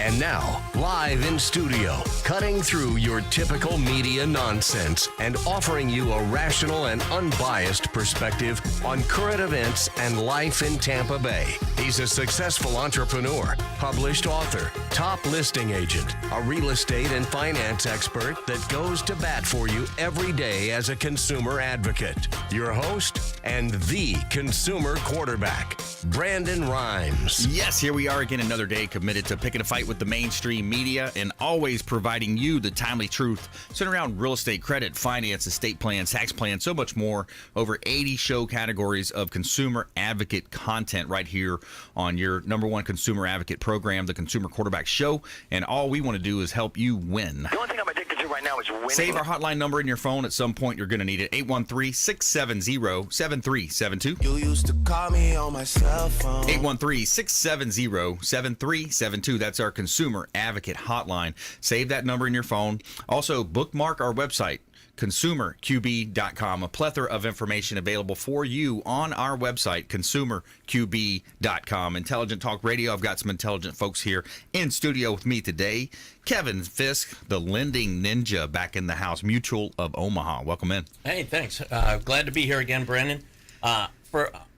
And now, live in studio, cutting through your typical media nonsense and offering you a rational and unbiased perspective on current events and life in Tampa Bay. He's a successful entrepreneur, published author, top listing agent, a real estate and finance expert that goes to bat for you every day as a consumer advocate. Your host and the consumer quarterback, Brandon Rhymes. Yes, here we are again, another day committed to picking a fight with the mainstream media and always providing you the timely truth centered around real estate, credit, finance, estate plans, tax plans, so much more. Over 80 show categories of consumer advocate content right here on your number one consumer advocate program, the Consumer Quarterback Show. And all we want to do is help you win. The only thing I'm addicted to right now is winning. Save our hotline number in your phone. At some point, you're going to need it. 813-670-7372. You used to call me on my cell phone. 813-670-7372. That's our consumer advocate hotline. Save that number in your phone. Also, bookmark our website, consumerqb.com. A plethora of information available for you on our website, consumerqb.com. Intelligent Talk Radio. I've got some intelligent folks here in studio with me today. Kevin Fiske, the lending ninja, back in the house. Mutual of Omaha. Welcome in. Hey, thanks. Glad to be here again, Brandon. I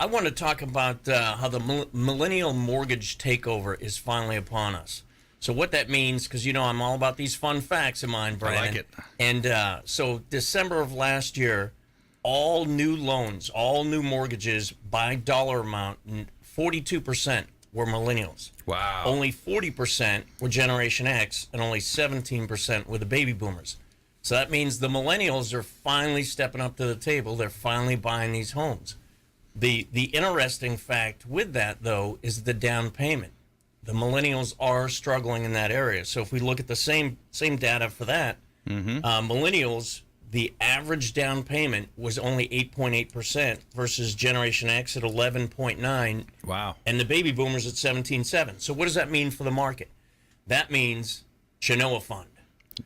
want to talk about how the millennial mortgage takeover is finally upon us. So what that means, because you know I'm all about these fun facts of mine, Brandon. I like it. And so December of last year, all new loans, all new mortgages by dollar amount, 42% were millennials. Wow. Only 40% were Generation X, and only 17% were the baby boomers. So that means the millennials are finally stepping up to the table. They're finally buying these homes. The interesting fact with that, though, is the down payment. The millennials are struggling in that area. So if we look at the same data for that, millennials, the average down payment was only 8.8% versus Generation X at 11.9%. Wow. And the baby boomers at 17.7%. So what does that mean for the market? That means Genoa Fund.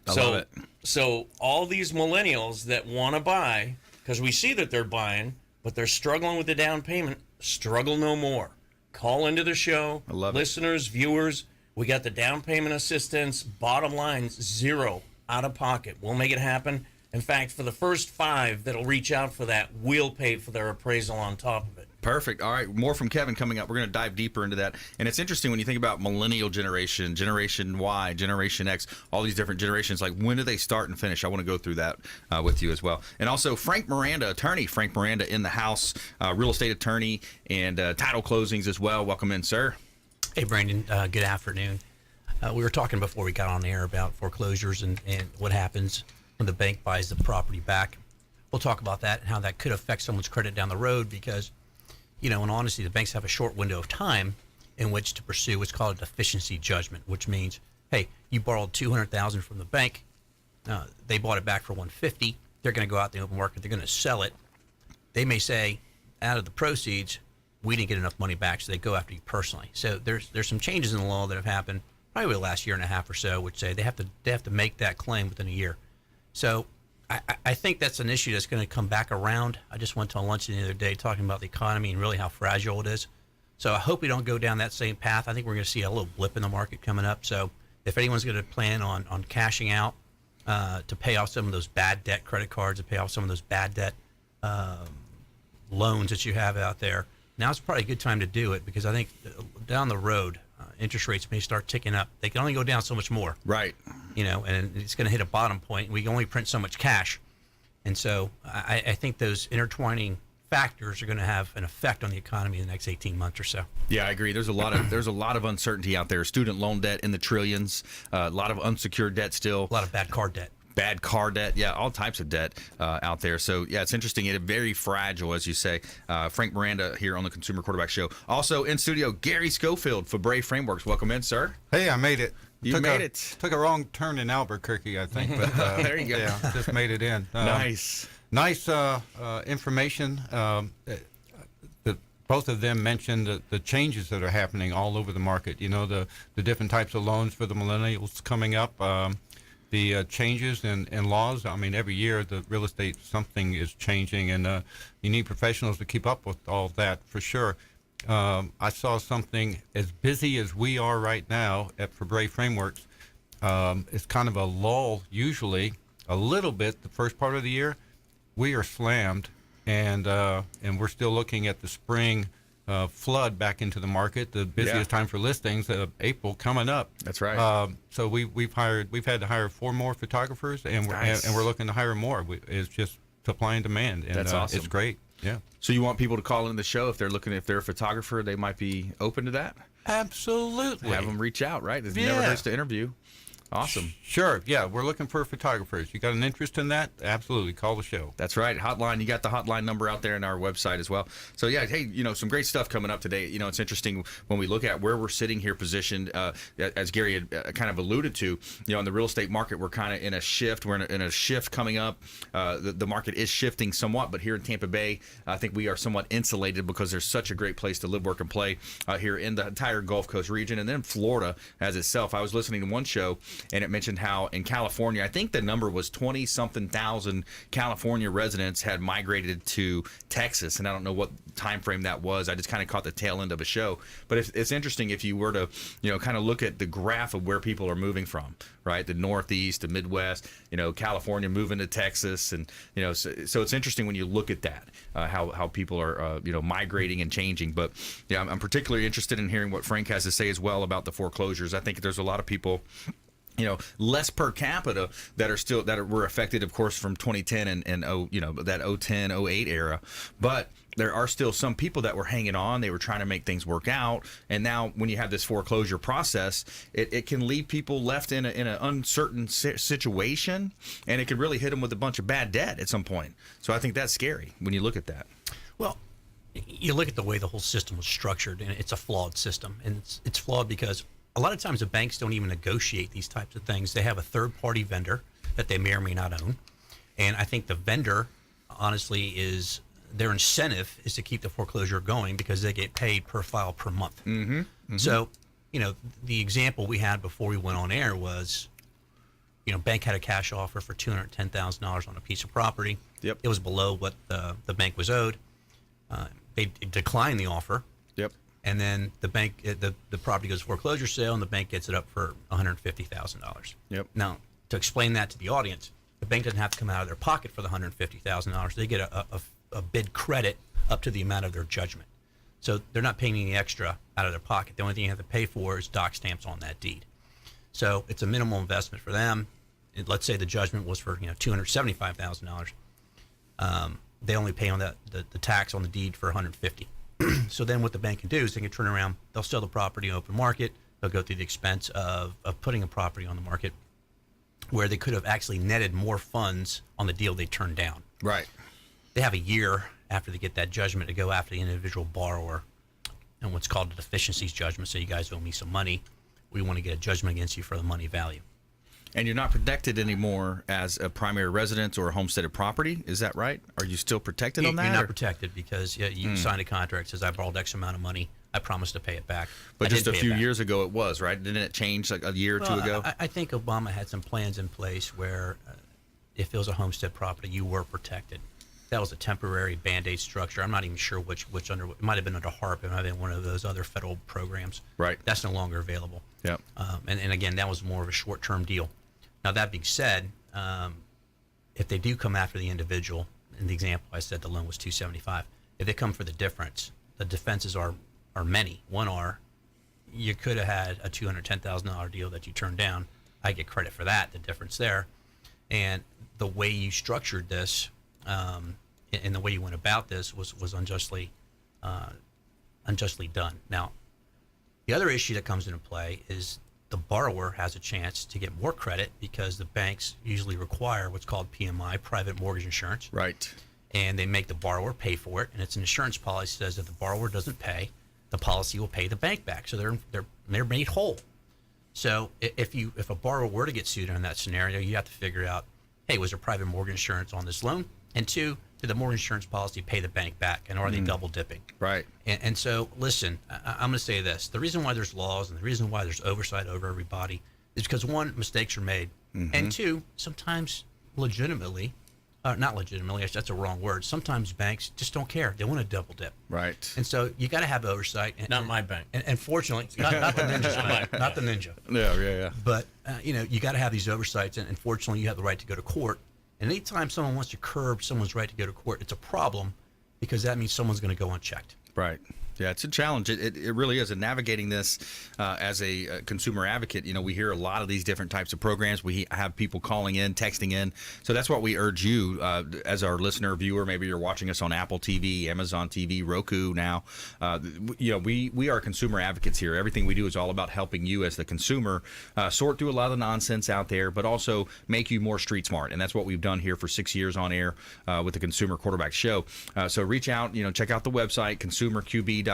I love it. So all these millennials that want to buy, because we see that they're buying, but they're struggling with the down payment, struggle no more. Call into the show. I love it. Listeners, viewers, we got the down payment assistance. Bottom line, zero out of pocket. We'll make it happen. In fact, for the first 5 that'll reach out for that, we'll pay for their appraisal on top of it. Perfect. All right, more from Kevin coming up. We're going to dive deeper into that. And it's interesting when you think about millennial generation, Generation Y, Generation X, all these different generations, like when do they start and finish? I want to go through that with you as well. And also Frank Miranda, attorney Frank Miranda in the house, real estate attorney and title closings as well. Welcome in, sir. Hey, Brandon. Good afternoon. We were talking before we got on air about foreclosures and what happens when the bank buys the property back. We'll talk about that and how that could affect someone's credit down the road because, you know, in honesty, the banks have a short window of time in which to pursue what's called a deficiency judgment, which means, hey, you borrowed $200,000 from the bank. They bought it back for $150,000. They're going to go out in the open market. They're going to sell it. They may say, out of the proceeds, we didn't get enough money back, so they go after you personally. So there's some changes in the law that have happened probably the last year and a half or so, which say they have to make that claim within a year. So I think that's an issue that's going to come back around. I just went to a luncheon the other day talking about the economy and really how fragile it is. So I hope we don't go down that same path. I think we're going to see a little blip in the market coming up. So if anyone's going to plan on cashing out to pay off some of those bad debt credit cards, to pay off some of those bad debt loans that you have out there, now's probably a good time to do it because I think down the road, interest rates may start ticking up. They can only go down so much more. Right. You know, and it's going to hit a bottom point. We can only print so much cash. And so I think those intertwining factors are going to have an effect on the economy in the next 18 months or so. Yeah, I agree. There's a lot of uncertainty out there. Student loan debt in the trillions, a lot of unsecured debt still. A lot of bad car debt. Bad car debt, yeah, all types of debt out there. So, yeah, it's interesting. It's very fragile, as you say. Frank Miranda here on the Consumer Quarterback Show. Also in studio, Garry Schofield, Febre Frameworks. Welcome in, sir. Hey, I made it. You made it. Took a wrong turn in Albuquerque, I think. But there you go. Yeah, just made it in. Nice. Nice information. Both of them mentioned the changes that are happening all over the market. You know, the different types of loans for the millennials coming up. The changes in laws. I mean, every year the real estate something is changing, and you need professionals to keep up with all that for sure. I saw something as busy as we are right now at Febre Frameworks. It's kind of a lull usually, a little bit the first part of the year. We are slammed, and we're still looking at the spring flood back into the market. The busiest time for listings, April coming up. That's right. So we've had to hire 4 more photographers, and we're looking to hire more. It's just supply and demand, and that's awesome. It's great. Yeah. So you want people to call in the show if they're a photographer, they might be open to that? Absolutely. Have them reach out, right? It Yeah. never hurts to interview. Awesome. Sure. Yeah, we're looking for photographers. You got an interest in that? Absolutely. Call the show. That's right. Hotline. You got the hotline number out there in our website as well. So yeah, hey, some great stuff coming up today. It's interesting when we look at where we're sitting here positioned, as Garry had kind of alluded to, in the real estate market, we're kind of in a shift. We're in a shift coming up. The market is shifting somewhat, but here in Tampa Bay, I think we are somewhat insulated because there's such a great place to live, work, and play here in the entire Gulf Coast region, and then Florida as itself. I was listening to one show, and it mentioned how in California, I think the number was 20-something thousand California residents had migrated to Texas, and I don't know what time frame that was. I just kind of caught the tail end of a show. But it's interesting if you were to, kind of look at the graph of where people are moving from, right? The Northeast, the Midwest, California moving to Texas, and so it's interesting when you look at that, how people are migrating and changing. But yeah, I'm particularly interested in hearing what Frank has to say as well about the foreclosures. I think there's a lot of people, less per capita that were affected, of course, from 2010 and that 010, 08 era. But there are still some people that were hanging on. They were trying to make things work out. And now when you have this foreclosure process, it can leave people left in an uncertain situation, and it could really hit them with a bunch of bad debt at some point. So I think that's scary when you look at that. Well, you look at the way the whole system was structured, and it's a flawed system. And it's flawed because a lot of times the banks don't even negotiate these types of things. They have a third-party vendor that they may or may not own. And I think the vendor, honestly, their incentive is to keep the foreclosure going because they get paid per file per month. Mm-hmm. Mm-hmm. So, the example we had before we went on air was, bank had a cash offer for $210,000 on a piece of property. Yep. It was below what the bank was owed. They declined the offer. Yep. And then the bank, the property goes foreclosure sale, and the bank gets it up for $150,000. Yep. Now, to explain that to the audience, the bank doesn't have to come out of their pocket for the $150,000. They get a bid credit up to the amount of their judgment. So they're not paying any extra out of their pocket. The only thing you have to pay for is doc stamps on that deed. So it's a minimal investment for them. Let's say the judgment was for $275,000. They only pay on the tax on the deed for $150,000. So then what the bank can do is they can turn around, they'll sell the property in open market, they'll go through the expense of putting a property on the market where they could have actually netted more funds on the deal they turned down. Right. They have a year after they get that judgment to go after the individual borrower and what's called a deficiencies judgment. So you guys owe me some money. We want to get a judgment against you for the money value. And you're not protected anymore as a primary residence or a homesteaded property. Is that right? Are you still protected on that? You're not protected because you signed a contract that says I borrowed X amount of money. I promised to pay it back. But just a few years ago it was, right? Didn't it change like a year or two ago? I think Obama had some plans in place where if it was a homestead property, you were protected. That was a temporary Band-Aid structure. I'm not even sure which under it might have been under HARP. It might have been one of those other federal programs. Right. That's no longer available. Yep. And again, that was more of a short-term deal. Now, that being said, if they do come after the individual, in the example I said the loan was $275, if they come for the difference, the defenses are many. One are, you could have had a $210,000 deal that you turned down. I get credit for that, the difference there. And the way you structured this and the way you went about this was unjustly done. Now, the other issue that comes into play is the borrower has a chance to get more credit because the banks usually require what's called PMI, private mortgage insurance. Right. And they make the borrower pay for it. And it's an insurance policy that says if the borrower doesn't pay, the policy will pay the bank back. So they're made whole. So if a borrower were to get sued in that scenario, you have to figure out, hey, was there private mortgage insurance on this loan? And two, did the mortgage insurance policy pay the bank back? And are they double dipping? Right. And so, listen, I'm going to say this. The reason why there's laws and the reason why there's oversight over everybody is because, one, mistakes are made. Mm-hmm. And two, sometimes legitimately, not legitimately, that's a wrong word. Sometimes banks just don't care. They want to double dip. Right. And so you got to have oversight. Not my bank. And fortunately, not the Ninja's bank, not the Ninja. Yeah. But, you got to have these oversights. And fortunately, you have the right to go to court. And anytime someone wants to curb someone's right to go to court, it's a problem because that means someone's going to go unchecked. Right. Yeah, it's a challenge. It really is. And navigating this as a consumer advocate, we hear a lot of these different types of programs. We have people calling in, texting in. So that's what we urge you as our listener, viewer. Maybe you're watching us on Apple TV, Amazon TV, Roku now. We are consumer advocates here. Everything we do is all about helping you as the consumer sort through a lot of the nonsense out there, but also make you more street smart. And that's what we've done here for 6 years on air with the Consumer Quarterback Show. So reach out, check out the website, consumerqb.com.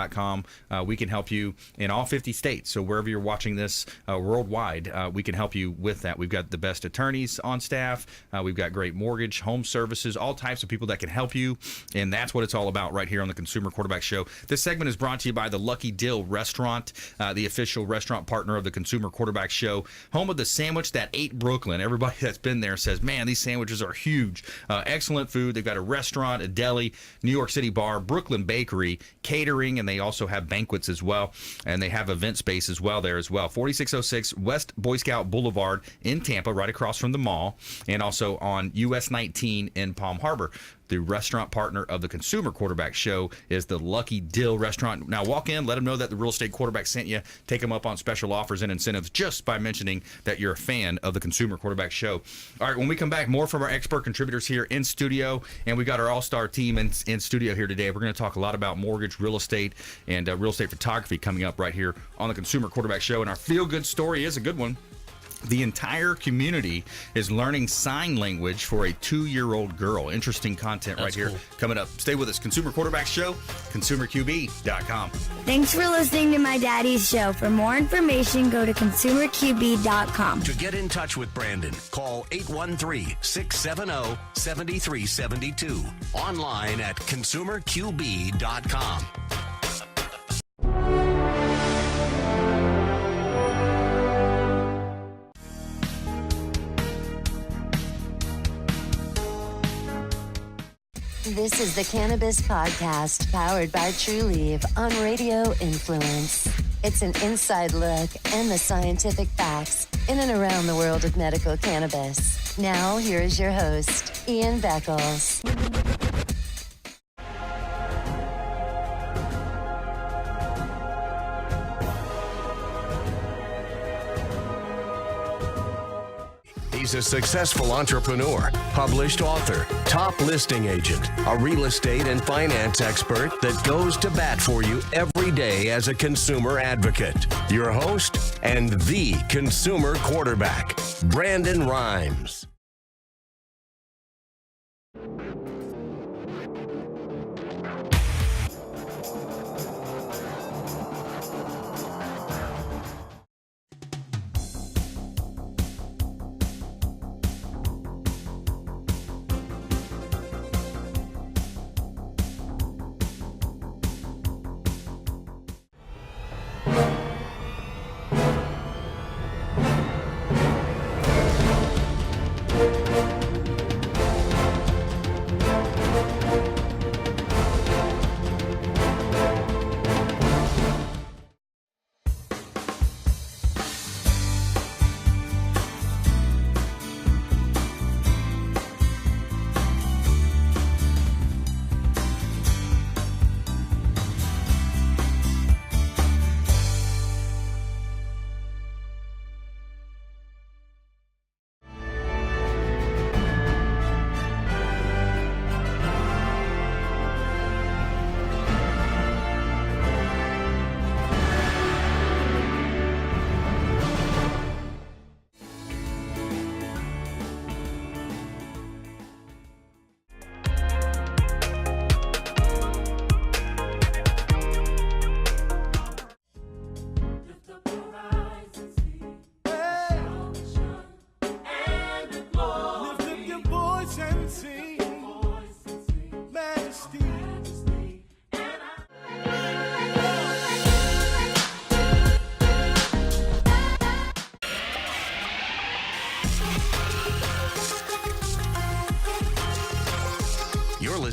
We can help you in all 50 states. So wherever you're watching this worldwide, we can help you with that. We've got the best attorneys on staff. We've got great mortgage, home services, all types of people that can help you. And that's what it's all about right here on the Consumer Quarterback Show. This segment is brought to you by the Lucky Dill Restaurant, the official restaurant partner of the Consumer Quarterback Show, home of the sandwich that ate Brooklyn. Everybody that's been there says, man, these sandwiches are huge. Excellent food. They've got a restaurant, a deli, New York City bar, Brooklyn bakery, catering, and they also have banquets as well, and they have event space as well there as well. 4606 West Boy Scout Boulevard in Tampa, right across from the mall, and also on US 19 in Palm Harbor. The restaurant partner of the Consumer Quarterback Show is the Lucky Dill Restaurant. Now walk in, let them know that the Real Estate Quarterback sent you. Take them up on special offers and incentives just by mentioning that you're a fan of the Consumer Quarterback Show. All right, when we come back, more from our expert contributors here in studio, and we got our all-star team in studio here today. We're going to talk a lot about mortgage, real estate, and real estate photography coming up right here on the Consumer Quarterback Show. And our feel-good story is a good one. The entire community is learning sign language for a 2-year-old girl. Interesting content right here coming up. Stay with us. Consumer Quarterback Show, consumerqb.com. Thanks for listening to my daddy's show. For more information, go to consumerqb.com. To get in touch with Brandon, call 813-670-7372. Online at consumerqb.com. This is the Cannabis Podcast, powered by True Leaf on Radio Influence. It's an inside look and the scientific facts in and around the world of medical cannabis. Now, here is your host, Ian Beckles. He's a successful entrepreneur, published author, top listing agent, a real estate and finance expert that goes to bat for you every day as a consumer advocate. Your host and the Consumer Quarterback, Brandon Rhymes.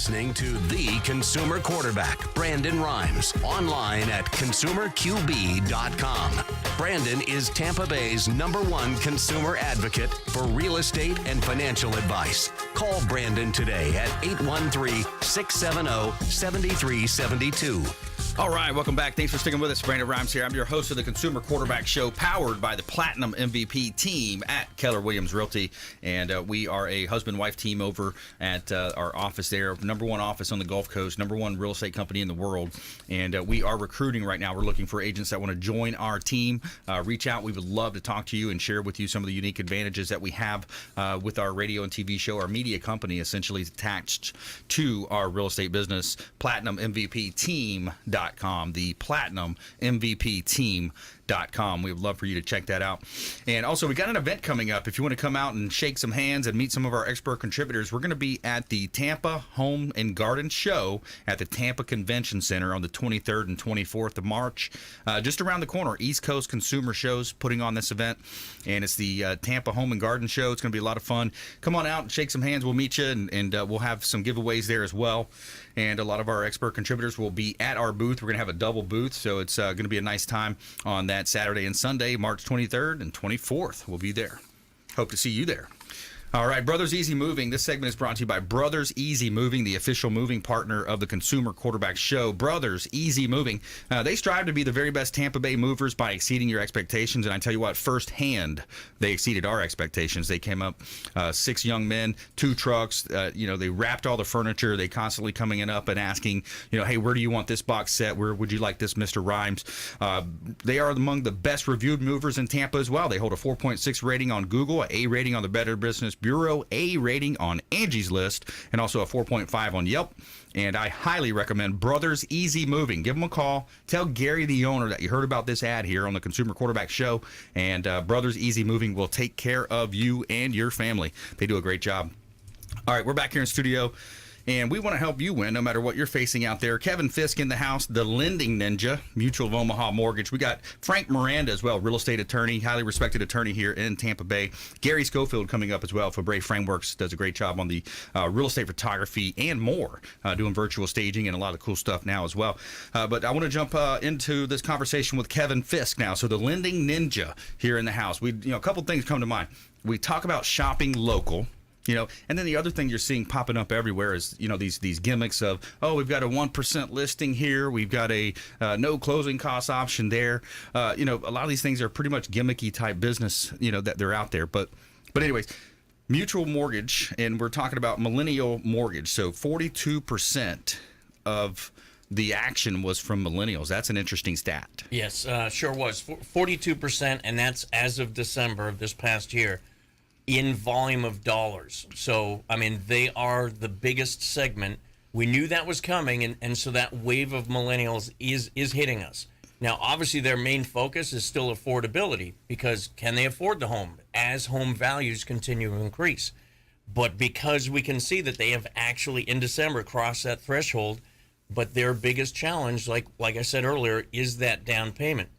listening to the consumer quarterback, Brandon Rhymes, online at consumerqb.com. Brandon is Tampa Bay's #1 consumer advocate for real estate and financial advice. Call Brandon today at 813-670-7372. All right, welcome back. Thanks for sticking with us. Brandon Rhymes here. I'm your host of the Consumer Quarterback Show, powered by the Platinum MVP team at Keller Williams Realty. And we are a husband-wife team over at our office there, #1 office on the Gulf Coast, #1 real estate company in the world. And we are recruiting right now. We're looking for agents that want to join our team. Reach out. We would love to talk to you and share with you some of the unique advantages that we have with our radio and TV show. Our media company essentially is attached to our real estate business, PlatinumMVPTeam.com. The Platinum MVP Team.com. We would love for you to check that out. And also, we got an event coming up. If you want to come out and shake some hands and meet some of our expert contributors, we're going to be at the Tampa Home and Garden Show at the Tampa Convention Center on the 23rd and 24th of March. Just around the corner, East Coast Consumer Shows putting on this event. And it's the Tampa Home and Garden Show. It's going to be a lot of fun. Come on out and shake some hands. We'll meet you, and we'll have some giveaways there as well. And a lot of our expert contributors will be at our booth. We're going to have a double booth, so it's going to be a nice time on that Saturday and Sunday, March 23rd and 24th. We'll be there. Hope to see you there. All right, Brothers Easy Moving. This segment is brought to you by Brothers Easy Moving, the official moving partner of the Consumer Quarterback Show. Brothers Easy Moving. They strive to be the very best Tampa Bay movers by exceeding your expectations. And I tell you what, firsthand, they exceeded our expectations. They came up 6 young men, 2 trucks. They wrapped all the furniture. They constantly coming in up and asking, hey, where do you want this box set? Where would you like this, Mr. Rhymes? They are among the best reviewed movers in Tampa as well. They hold a 4.6 rating on Google, an A rating on the Better Business Bureau, A rating on Angie's List, and also a 4.5 on Yelp. And I highly recommend Brothers Easy Moving. Give them a call. Tell Garry, the owner, that you heard about this ad here on the Consumer Quarterback Show, and Brothers Easy Moving will take care of you and your family. They do a great job. All right, we're back here in studio, and we want to help you win no matter what you're facing out there. Kevin Fiske in the house, the lending ninja, Mutual of Omaha Mortgage. We got Frank Miranda as well, real estate attorney, highly respected attorney here in Tampa Bay. Garry Schofield coming up as well. Febre Frameworks does a great job on the real estate photography and more, doing virtual staging and a lot of cool stuff now as well. But I want to jump into this conversation with Kevin Fiske now. So the lending ninja here in the house. A couple things come to mind. We talk about shopping local. And then the other thing you're seeing popping up everywhere is, these gimmicks of, we've got a 1% listing here. We've got a no closing cost option there. A lot of these things are pretty much gimmicky type business, that they're out there. But anyways, Mutual Mortgage, and we're talking about millennial mortgage. So 42% of the action was from millennials. That's an interesting stat. Yes, sure was. 42%, and that's as of December of this past year. In volume of dollars. So, they are the biggest segment. We knew that was coming, and so that wave of millennials is hitting us. Now, obviously, their main focus is still affordability, because can they afford the home as home values continue to increase? But because we can see that they have actually, in December, crossed that threshold, but their biggest challenge, like I said earlier, is that down payment.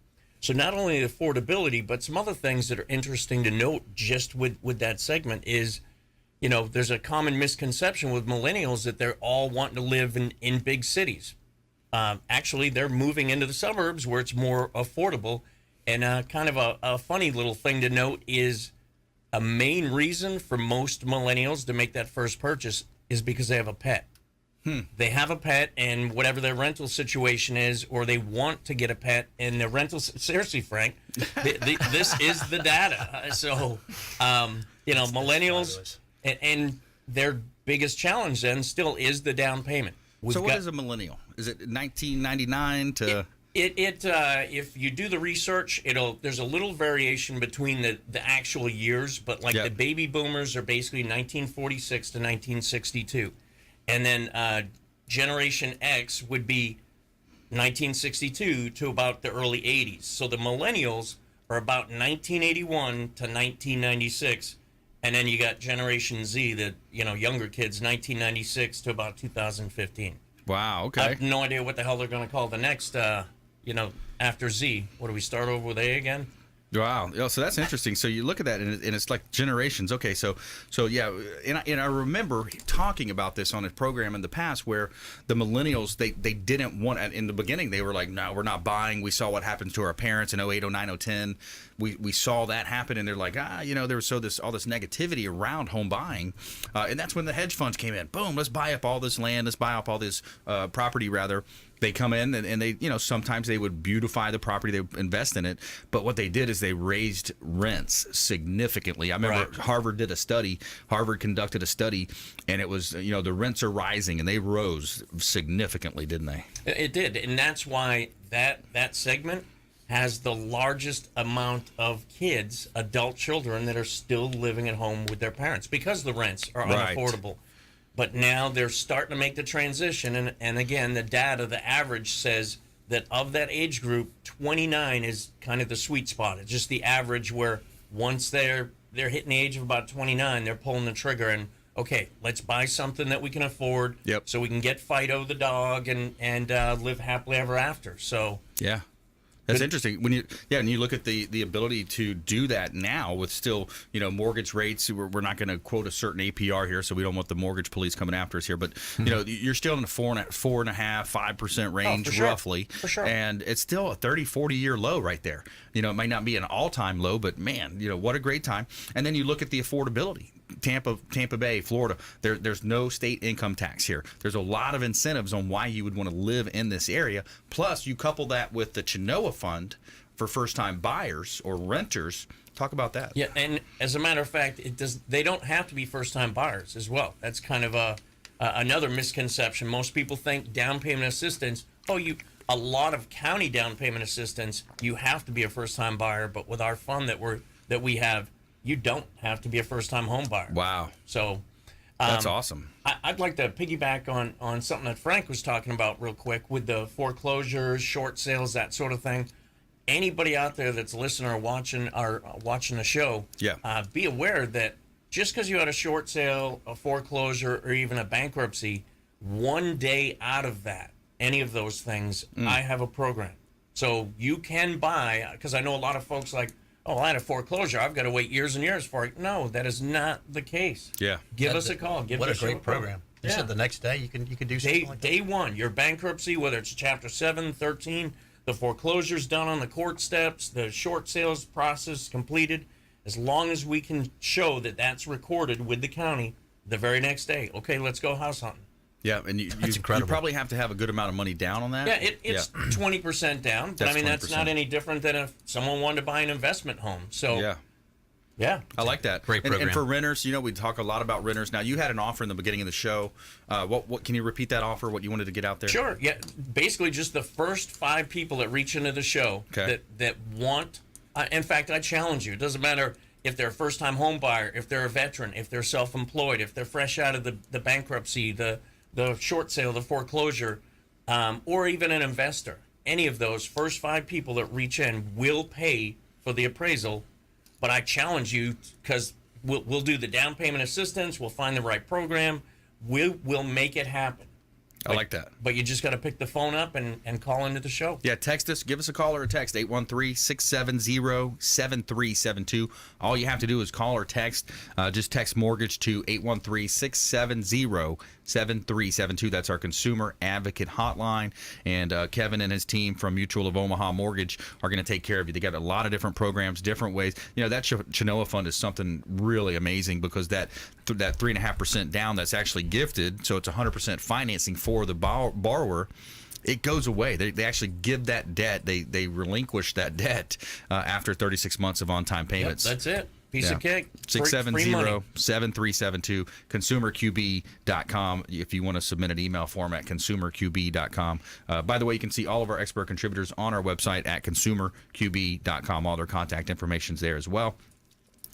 So not only affordability, but some other things that are interesting to note just with that segment is, there's a common misconception with millennials that they're all wanting to live in big cities. Actually, they're moving into the suburbs where it's more affordable. And kind of a funny little thing to note is a main reason for most millennials to make that first purchase is because they have a pet. They have a pet, and whatever their rental situation is, or they want to get a pet, and their rental. Seriously, Frank, this is the data. So, millennials, and their biggest challenge then still is the down payment. So, what is a millennial? Is it 1999 to? If you do the research, there's a little variation between the actual years, but the baby boomers are basically 1946 to 1962. And then Generation X would be 1962 to about the early 80s. So the millennials are about 1981 to 1996. And then you got Generation Z, the younger kids, 1996 to about 2015. Wow, okay. I have no idea what the hell they're going to call the next, after Z. What do we start over with A again? Wow. So that's interesting. So you look at that, and it's like generations. Okay, so yeah, and I remember talking about this on a program in the past where the millennials, they didn't want, in the beginning, they were like, no, we're not buying. We saw what happened to our parents in 08, 09, 010. We saw that happen, and they're like, there was all this negativity around home buying. And that's when the hedge funds came in. Boom, let's buy up all this land. Let's buy up all this property, rather. They come in and they, sometimes they would beautify the property, they would invest in it. But what they did is they raised rents significantly. I remember Harvard conducted a study, and it was, the rents are rising, and they rose significantly, didn't they? It did. And that's why that segment has the largest amount of kids, adult children, that are still living at home with their parents because the rents are unaffordable. But now they're starting to make the transition, and again, the data, the average says that of that age group, 29 is kind of the sweet spot. It's just the average where once they're hitting the age of about 29, they're pulling the trigger and, okay, let's buy something that we can afford, so we can get Fido the dog and live happily ever after. So yeah. That's interesting. When you look at the ability to do that now with still, mortgage rates. We're not going to quote a certain APR here, so we don't want the mortgage police coming after us here. But you're still in the 4.5%, 5% range, roughly. For sure. And it's still a 30, 40-year low right there. It might not be an all-time low, but man, what a great time. And then you look at the affordability. Tampa Bay, Florida, there's no state income tax here. There's a lot of incentives on why you would want to live in this area. Plus, you couple that with the Chenoa Fund for first-time buyers or renters. Talk about that. Yeah, and as a matter of fact, they don't have to be first-time buyers as well. That's kind of another misconception. Most people think down payment assistance, a lot of county down payment assistance, you have to be a first-time buyer. But with our fund that we have, you don't have to be a first-time home buyer. Wow. So that's awesome. I'd like to piggyback on something that Frank was talking about real quick with the foreclosures, short sales, that sort of thing. Anybody out there that's listening or watching the show, be aware that just because you had a short sale, a foreclosure, or even a bankruptcy, one day out of that, any of those things, I have a program. So you can buy, because I know a lot of folks like, I had a foreclosure, I've got to wait years and years for it. No, that is not the case. Yeah. Give us a call. What a great program. You said the next day you can do something like that? Day one, your bankruptcy, whether it's Chapter 7, 13, the foreclosure's done on the court steps, the short sales process completed, as long as we can show that that's recorded with the county the very next day. Okay, let's go house hunting. Yeah, and you probably have to have a good amount of money down on that. Yeah, it's 20% down, but that's not any different than if someone wanted to buy an investment home. So yeah, I like that. Great program. And for renters, we talk a lot about renters. Now, you had an offer in the beginning of the show. What can you repeat that offer? What you wanted to get out there? Sure. Yeah, basically just the first 5 people that reach into the show that want. In fact, I challenge you. It doesn't matter if they're a first-time home buyer, if they're a veteran, if they're self-employed, if they're fresh out of the bankruptcy, the short sale, the foreclosure, or even an investor. Any of those first 5 people that reach in will pay for the appraisal. But I challenge you, because we'll do the down payment assistance. We'll find the right program. We'll make it happen. I like that. But you just got to pick the phone up and call into the show. Yeah, text us. Give us a call or a text, 813-670-7372. All you have to do is call or text. Just text mortgage to 813-670-7372. That's our consumer advocate hotline. And Kevin and his team from Mutual of Omaha Mortgage are going to take care of you. They got a lot of different programs, different ways. That Chenoa Fund is something really amazing, because that 3.5% down that's actually gifted, so it's 100% financing for the borrower. It goes away. They actually give that debt. They relinquish that debt after 36 months of on-time payments. Yep, that's it. Piece of cake. 670-7372, consumerqb.com if you want to submit an email form at consumerqb.com. By the way, you can see all of our expert contributors on our website at consumerqb.com. All their contact information's there as well.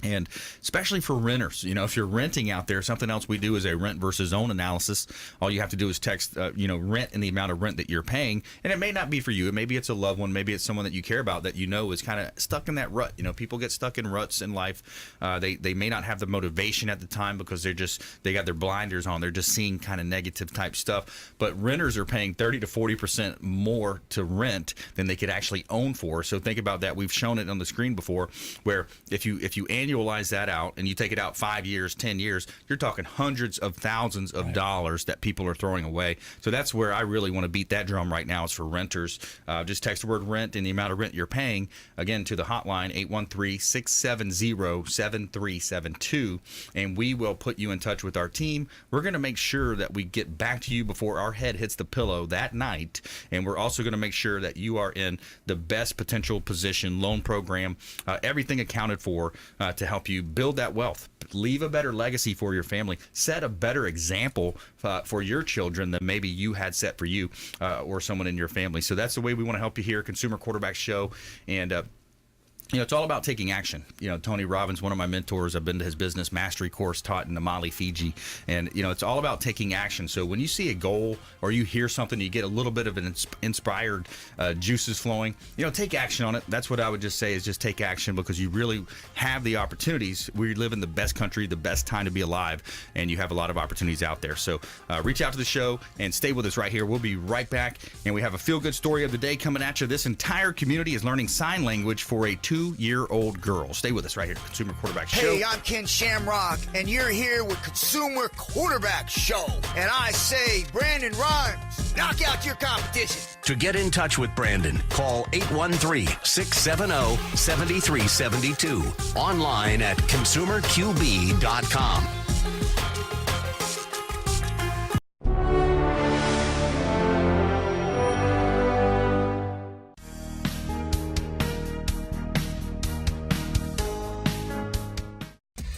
And especially for renters, if you're renting out there, something else we do is a rent versus own analysis. All you have to do is text, rent and the amount of rent that you're paying. And it may not be for you. Maybe it's a loved one. Maybe it's someone that you care about that is kind of stuck in that rut. People get stuck in ruts in life. They may not have the motivation at the time because they got their blinders on. They're just seeing kind of negative type stuff. But renters are paying 30 to 40% more to rent than they could actually own for. So think about that. We've shown it on the screen before, where if you annualize that out and you take it out 5 years, 10 years, you're talking hundreds of thousands of dollars that people are throwing away. So that's where I really want to beat that drum right now, is for renters. Just text the word rent and the amount of rent you're paying, again, to the hotline, 813-670-7372, and we will put you in touch with our team. We're going to make sure that we get back to you before our head hits the pillow that night, and we're also going to make sure that you are in the best potential position, loan program, everything accounted for to help you build that wealth, leave a better legacy for your family, set a better example for your children than maybe you had set for you or someone in your family. So that's the way we want to help you here, Consumer Quarterback Show. And it's all about taking action. Tony Robbins, one of my mentors, I've been to his business mastery course taught in Namale, Fiji. And, it's all about taking action. So when you see a goal or you hear something, you get a little bit of an inspired juices flowing, take action on it. That's what I would just say, is just take action, because you really have the opportunities. We live in the best country, the best time to be alive, and you have a lot of opportunities out there. So reach out to the show and stay with us right here. We'll be right back. And we have a feel-good story of the day coming at you. This entire community is learning sign language for a 2-year-old girl. Stay with us right here, Consumer Quarterback Show. Hey, I'm Ken Shamrock, and you're here with Consumer Quarterback Show. And I say, Brandon Rhymes, knock out your competition. To get in touch with Brandon, call 813-670-7372. Online at consumerqb.com.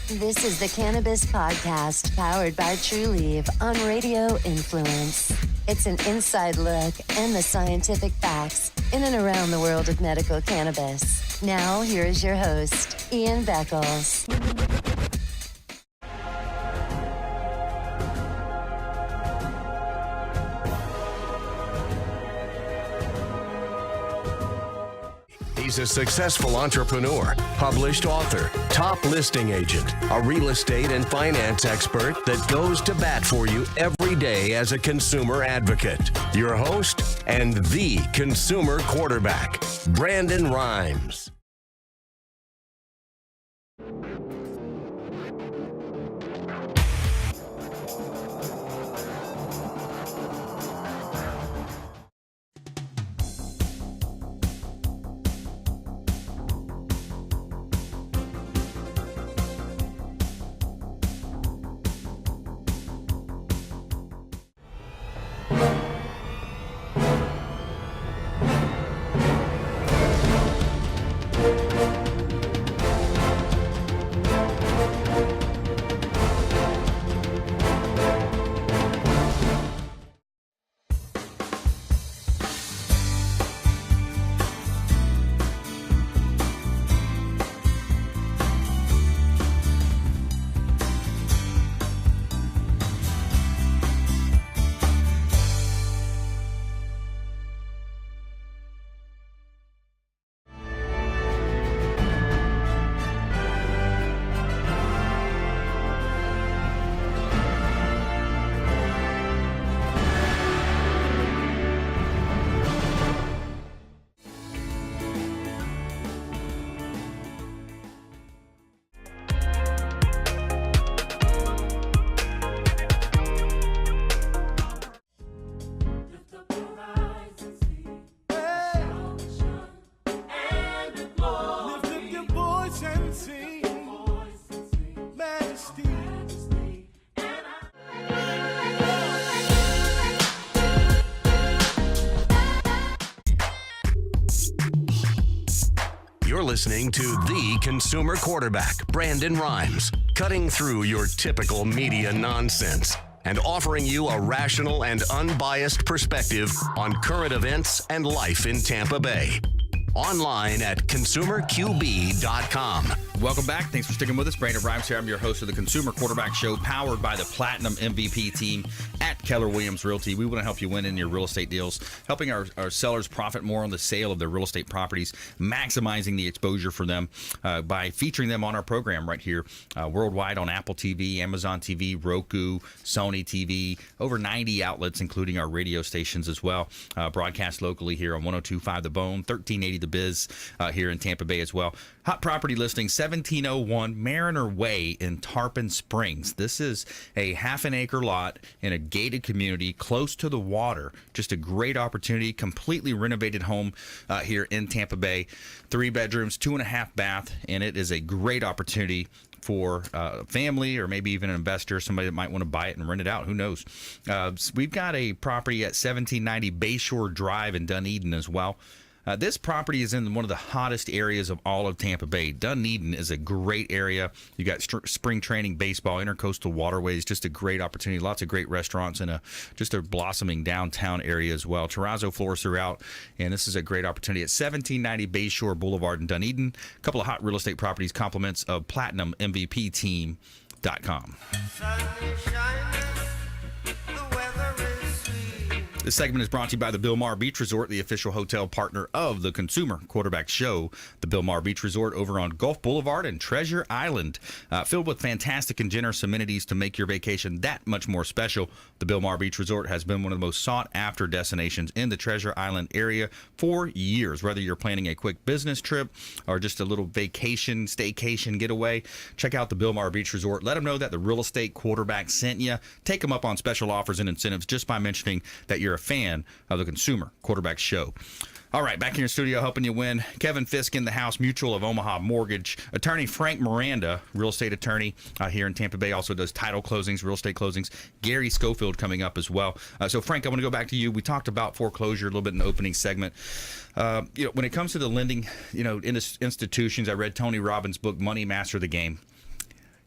This is the Cannabis Podcast, powered by True Leave on Radio Influence. It's an inside look and the scientific facts in and around the world of medical cannabis. Now, here is your host, Ian Beckles. He's a successful entrepreneur, published author, top listing agent, a real estate and finance expert that goes to bat for you every day as a consumer advocate. Your host and the consumer quarterback, Brandon Rhymes. You're listening to the consumer quarterback, Brandon Rhymes, cutting through your typical media nonsense and offering you a rational and unbiased perspective on current events and life in Tampa Bay. Online at consumerqb.com. Welcome back. Thanks for sticking with us. Brandon Rhymes here. I'm your host of the Consumer Quarterback Show, powered by the Platinum MVP team at Keller Williams Realty. We want to help you win in your real estate deals, helping our sellers profit more on the sale of their real estate properties, maximizing the exposure for them by featuring them on our program right here worldwide on Apple TV, Amazon TV, Roku, Sony TV, over 90 outlets, including our radio stations as well. Broadcast locally here on 102.5 The Bone, 1380 The Biz here in Tampa Bay as well. Hot property listing, 1701 Mariner Way in Tarpon Springs. This is a half an acre lot in a gated community close to the water. Just a great opportunity. Completely renovated home here in Tampa Bay. 3 bedrooms, 2.5 bath, and it is a great opportunity for a family or maybe even an investor, somebody that might want to buy it and rent it out. Who knows? We've got a property at 1790 Bayshore Drive in Dunedin as well. This property is in one of the hottest areas of all of Tampa Bay. Dunedin is a great area. You got spring training, baseball, intercoastal waterways, just a great opportunity. Lots of great restaurants and just a blossoming downtown area as well. Terrazzo floors throughout, and this is a great opportunity at 1790 Bayshore Boulevard in Dunedin. A couple of hot real estate properties, compliments of PlatinumMVPTeam.com. This segment is brought to you by the Bill Maher Beach Resort, the official hotel partner of the Consumer Quarterback Show. The Bill Maher Beach Resort over on Gulf Boulevard and Treasure Island, filled with fantastic and generous amenities to make your vacation that much more special. The Bill Maher Beach Resort has been one of the most sought-after destinations in the Treasure Island area for years. Whether you're planning a quick business trip or just a little vacation, staycation getaway, check out the Bill Maher Beach Resort. Let them know that the Real Estate Quarterback sent you. Take them up on special offers and incentives just by mentioning that you're a fan of the Consumer Quarterback Show. All right, back in your studio helping you win. Kevin Fiske in the house, Mutual of Omaha Mortgage. Attorney Frank Miranda, real estate attorney here in Tampa Bay, also does title closings, real estate closings. Garry Schofield coming up as well. So, Frank, I want to go back to you. We talked about foreclosure a little bit in the opening segment. When it comes to the lending, institutions, I read Tony Robbins' book, Money Master the Game.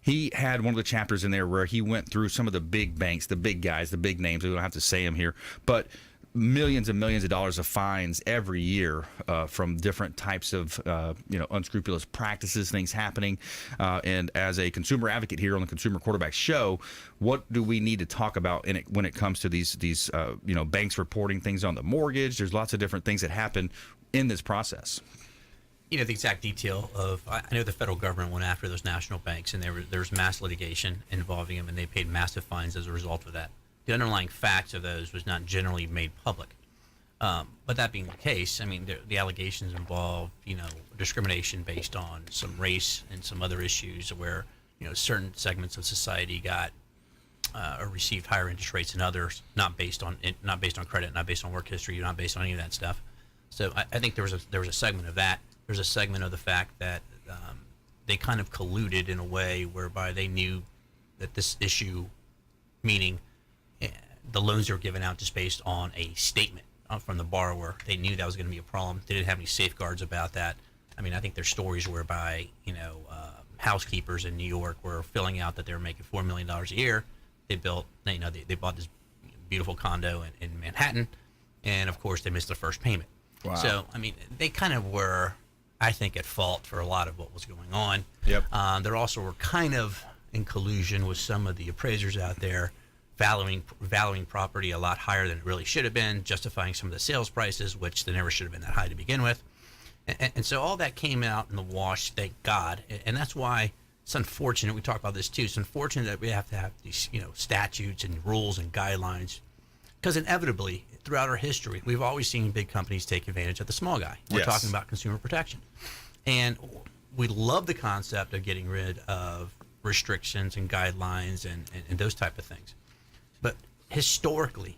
He had one of the chapters in there where he went through some of the big banks, the big guys, the big names. We don't have to say them here, but millions and millions of dollars of fines every year from different types of unscrupulous practices, things happening. And as a consumer advocate here on the Consumer Quarterback Show, what do we need to talk about when it comes to these banks reporting things on the mortgage? There's lots of different things that happen in this process. The exact detail of, I know the federal government went after those national banks, and there was mass litigation involving them, and they paid massive fines as a result of that. The underlying facts of those was not generally made public. But that being the case, I mean, the allegations involve, discrimination based on some race and some other issues where, certain segments of society got or received higher interest rates than others, not based on credit, not based on work history, not based on any of that stuff. So I think there was a segment of that. There's a segment of the fact that they kind of colluded in a way whereby they knew that this issue, meaning the loans they were given out just based on a statement from the borrower, they knew that was going to be a problem. They didn't have any safeguards about that. I mean, I think there's stories whereby, housekeepers in New York were filling out that they were making $4 million a year. They bought this beautiful condo in Manhattan, and of course they missed the first payment. Wow. So, I mean, they kind of were, I think, at fault for a lot of what was going on. Yep. There also were kind of in collusion with some of the appraisers out there, valuing property a lot higher than it really should have been, justifying some of the sales prices, which they never should have been that high to begin with. And so all that came out in the wash, thank God. And that's why it's unfortunate, we talk about this too, it's unfortunate that we have to have these, statutes and rules and guidelines, because inevitably, throughout our history, we've always seen big companies take advantage of the small guy. We're talking about consumer protection. And we love the concept of getting rid of restrictions and guidelines and those type of things. But historically,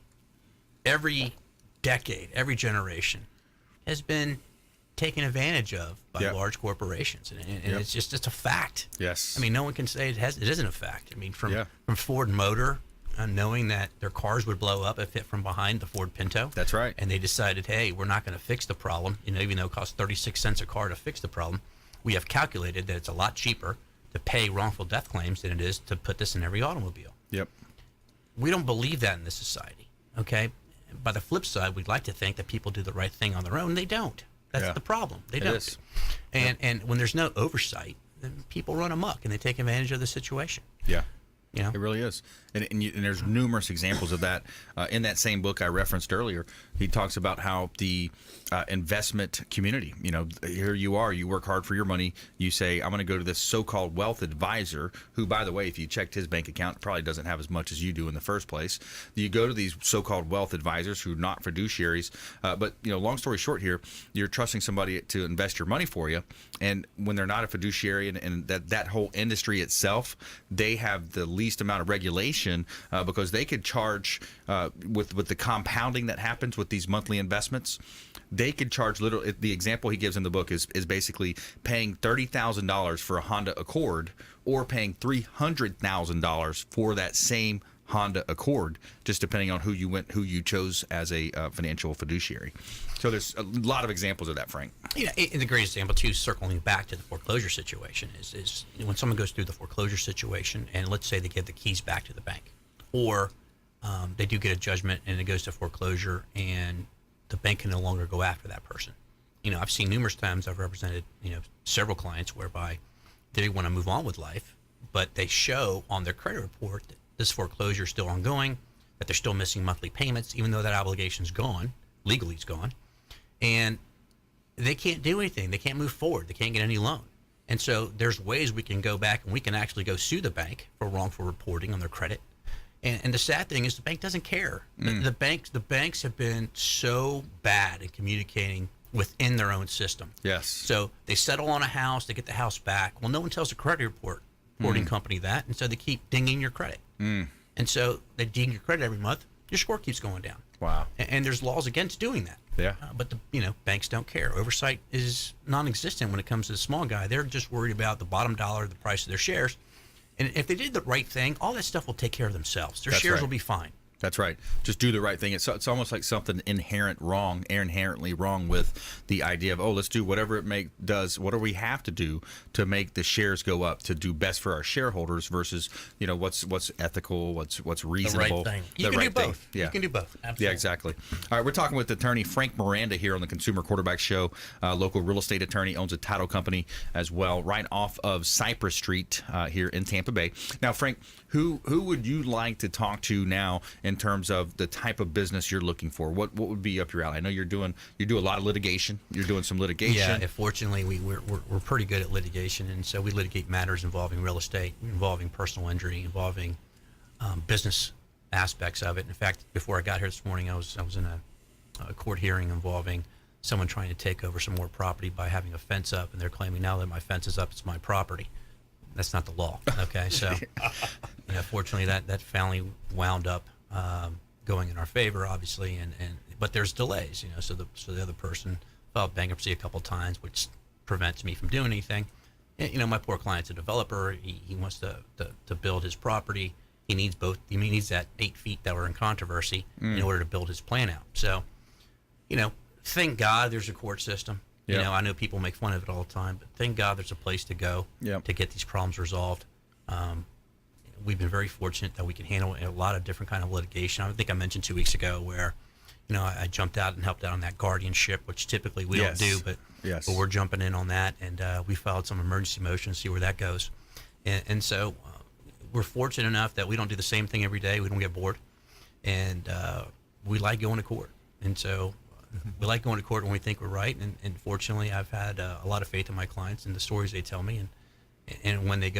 every decade, every generation has been taken advantage of by large corporations. And it's a fact. Yes. I mean, no one can say it isn't a fact. I mean, from Ford Motor, knowing that their cars would blow up if hit from behind the Ford Pinto. That's right. And they decided, hey, we're not going to fix the problem. Even though it costs 36 cents a car to fix the problem, we have calculated that it's a lot cheaper to pay wrongful death claims than it is to put this in every automobile. Yep. We don't believe that in this society, okay? By the flip side, we'd like to think that people do the right thing on their own. They don't. That's the problem. They don't. Is. And when there's no oversight, then people run amok and they take advantage of the situation. Yeah. You know? It really is. And there's numerous examples of that. In that same book I referenced earlier, he talks about how the investment community, here you are, you work hard for your money. You say, I'm going to go to this so-called wealth advisor, who, by the way, if you checked his bank account, probably doesn't have as much as you do in the first place. You go to these so-called wealth advisors who are not fiduciaries. But, long story short here, you're trusting somebody to invest your money for you. And when they're not a fiduciary and that whole industry itself, they have the least amount of regulation because they could charge with the compounding that happens with these monthly investments. They could charge the example he gives in the book is basically paying $30,000 for a Honda Accord or paying $300,000 for that same Honda Accord, just depending on who you chose as a financial fiduciary. So there's a lot of examples of that, Frank. And the great example too, circling back to the foreclosure situation, is when someone goes through the foreclosure situation, and let's say they give the keys back to the bank, or they do get a judgment and it goes to foreclosure, and the bank can no longer go after that person. I've seen numerous times, I've represented several clients whereby they want to move on with life, but they show on their credit report that this foreclosure is still ongoing, that they're still missing monthly payments, even though that obligation's gone, legally it's gone, and they can't do anything. They can't move forward. They can't get any loan. And so there's ways we can go back and we can actually go sue the bank for wrongful reporting on their credit. And the sad thing is the bank doesn't care. The banks have been so bad at communicating within their own system. Yes. So they settle on a house, they get the house back. Well, no one tells the credit reporting company that, and so they keep dinging your credit. And so they ding your credit every month. Your score keeps going down. Wow. And there's laws against doing that. Yeah. But banks don't care. Oversight is non-existent when it comes to the small guy. They're just worried about the bottom dollar, the price of their shares. And if they did the right thing, all that stuff will take care of themselves. Their shares will be fine. That's right. Just do the right thing. It's almost like something inherently wrong with the idea of, let's do whatever it does. What do we have to do to make the shares go up, to do best for our shareholders versus, what's ethical, what's reasonable. The right thing. You can do both. Yeah. You can do both. Absolutely. Yeah, exactly. All right, we're talking with attorney Frank Miranda here on the Consumer Quarterback Show. Local real estate attorney, owns a title company as well, right off of Cypress Street here in Tampa Bay. Now, Frank, who would you like to talk to now in terms of the type of business you're looking for? What would be up your alley? I know you do a lot of litigation. You're doing some litigation. Yeah, fortunately, we're pretty good at litigation, and so we litigate matters involving real estate, involving personal injury, involving business aspects of it. In fact, before I got here this morning, I was in a court hearing involving someone trying to take over some more property by having a fence up, and they're claiming now that my fence is up, it's my property. That's not the law. Okay, so fortunately that family wound up going in our favor, obviously, but there's delays. So the other person filed bankruptcy a couple times, which prevents me from doing anything. And, my poor client's a developer. He wants to build his property. He needs both. He needs that 8 feet that were in controversy in order to build his plan out. So, thank God there's a court system. Yeah. I know people make fun of it all the time, but thank God there's a place to go to get these problems resolved. We've been very fortunate that we can handle a lot of different kind of litigation. I think I mentioned 2 weeks ago where, I jumped out and helped out on that guardianship, which typically we don't do, but we're jumping in on that, and we filed some emergency motions to see where that goes. And so we're fortunate enough that we don't do the same thing every day. We don't get bored, and we like going to court. And so we like going to court when we think we're right, and fortunately, I've had a lot of faith in my clients and the stories they tell me, and when we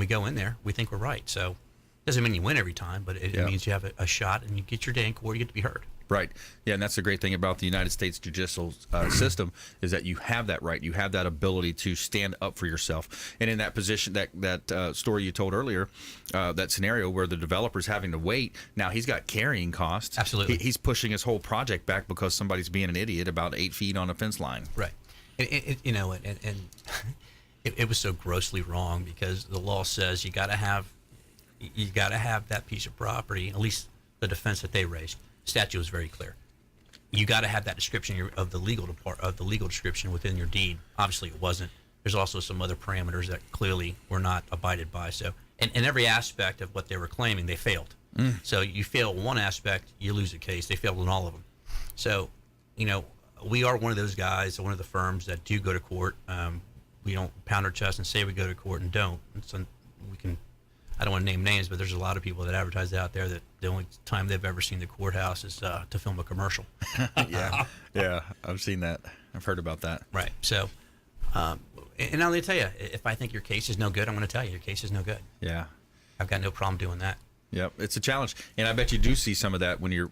go in there, we think we're right. So it doesn't mean you win every time, but it means you have a shot, and you get your day in court, you get to be heard. Right. Yeah, and that's the great thing about the United States judicial system is that you have that right. You have that ability to stand up for yourself. And in that position, that story you told earlier, that scenario where the developer's having to wait, now he's got carrying costs. Absolutely. He's pushing his whole project back because somebody's being an idiot about 8 feet on a fence line. Right. And it was so grossly wrong because the law says you got to have that piece of property, at least the defense that they raised. Statute was very clear. You got to have that description of the legal description within your deed. Obviously, it wasn't. There's also some other parameters that clearly were not abided by. So, in every aspect of what they were claiming, they failed. So you fail one aspect, you lose a case. They failed in all of them. So, we are one of those guys, one of the firms that do go to court. we don't pound our chest and say we go to court and don't. And so we can. I don't want to name names, but there's a lot of people that advertise out there that the only time they've ever seen the courthouse is to film a commercial. Yeah, I've seen that. I've heard about that. Right. So, and I'll tell you, if I think your case is no good, I'm going to tell you your case is no good. Yeah. I've got no problem doing that. Yep, it's a challenge, and I bet you do see some of that when you're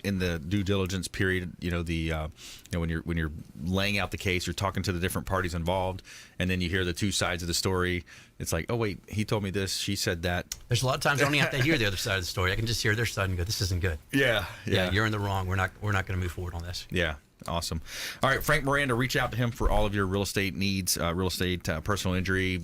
in the due diligence period. When you're laying out the case, you're talking to the different parties involved, and then you hear the two sides of the story. It's like, oh wait, he told me this, she said that. There's a lot of times I don't even have to hear the other side of the story. I can just hear their side and go, this isn't good. Yeah. You're in the wrong. We're not going to move forward on this. Yeah. Awesome. All right, Frank Miranda, reach out to him for all of your real estate needs, real estate, personal injury,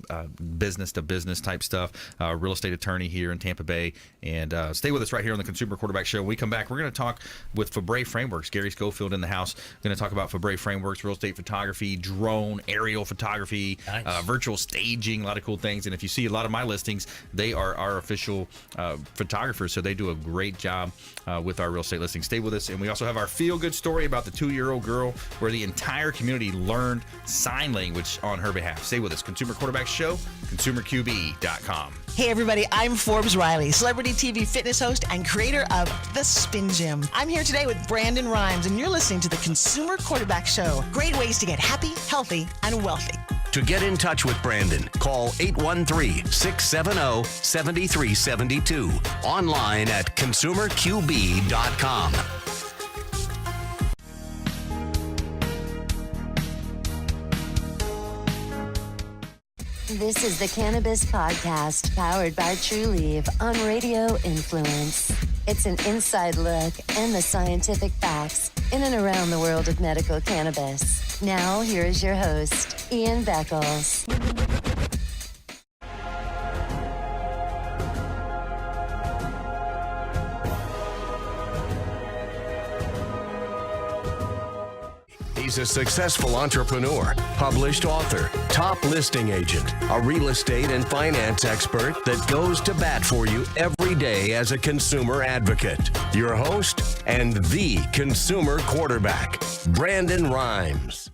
business to business type stuff, real estate attorney here in Tampa Bay. And stay with us right here on the Consumer Quarterback Show. When we come back, we're going to talk with Febre Frameworks. Garry Schofield in the house. Going to talk about Febre Frameworks, real estate photography, drone, aerial photography, Nice. virtual staging, a lot of cool things. And if you see a lot of my listings, they are our official photographers, so they do a great job with our real estate listings. Stay with us. And we also have our feel-good story about the 2-year-old girl where the entire community learned sign language on her behalf. Stay with us. Consumer Quarterback Show, consumerqb.com. Hey everybody, I'm Forbes Riley, celebrity TV fitness host and creator of The Spin Gym. I'm here today with Brandon Rhymes, and you're listening to the Consumer Quarterback Show. Great ways to get happy, healthy, and wealthy. To get in touch with Brandon, call 813-670-7372. Online at consumerqb.com. This is the Cannabis Podcast, powered by Trulieve on Radio Influence. It's an inside look and the scientific facts in and around the world of medical cannabis. Now, here is your host, Ian Beckles. He's a successful entrepreneur, published author, top listing agent, a real estate and finance expert that goes to bat for you every day as a consumer advocate. Your host and the Consumer Quarterback, Brandon Rhymes.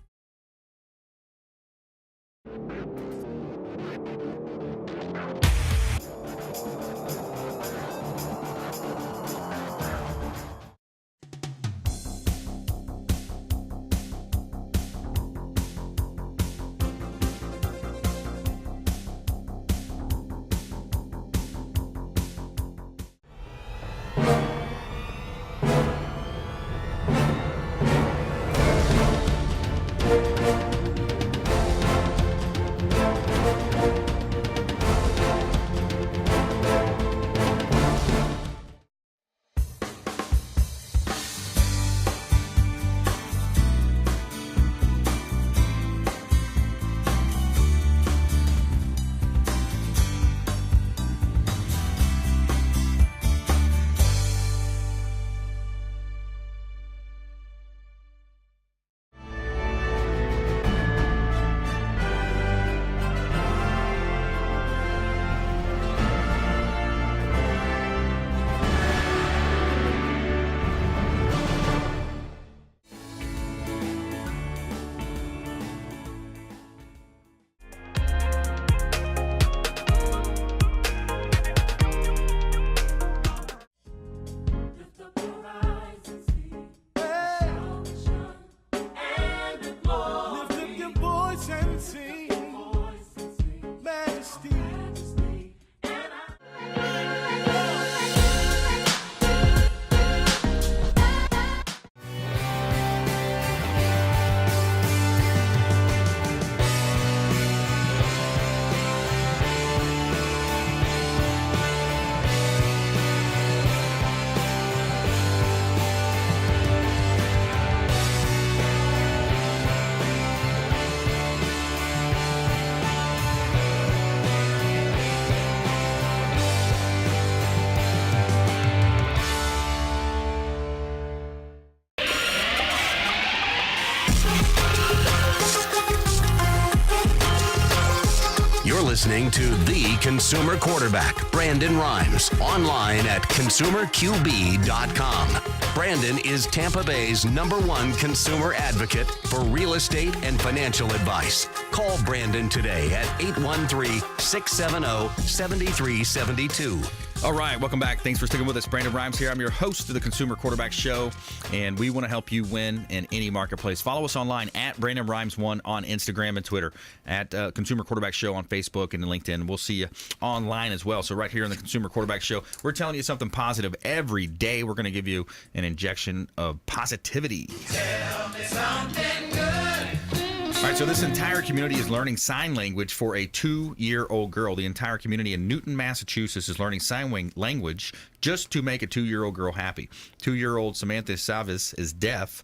You're listening to the consumer quarterback, Brandon Rhymes, online at consumerqb.com. Brandon is Tampa Bay's #1 consumer advocate for real estate and financial advice. Call Brandon today at 813-670-7372. All right, welcome back. Thanks for sticking with us. Brandon Rhymes here. I'm your host of the Consumer Quarterback Show, and we want to help you win in any marketplace. Follow us online at Brandon Rhymes1 on Instagram and Twitter, at Consumer Quarterback Show on Facebook and LinkedIn. We'll see you online as well. So right here on the Consumer Quarterback Show, we're telling you something positive every day. We're going to give you an injection of positivity. Tell me something good. All right, so this entire community is learning sign language for a 2-year-old girl. The entire community in Newton, Massachusetts is learning sign language just to make a 2-year-old girl happy. 2-year-old Samantha Savis is deaf,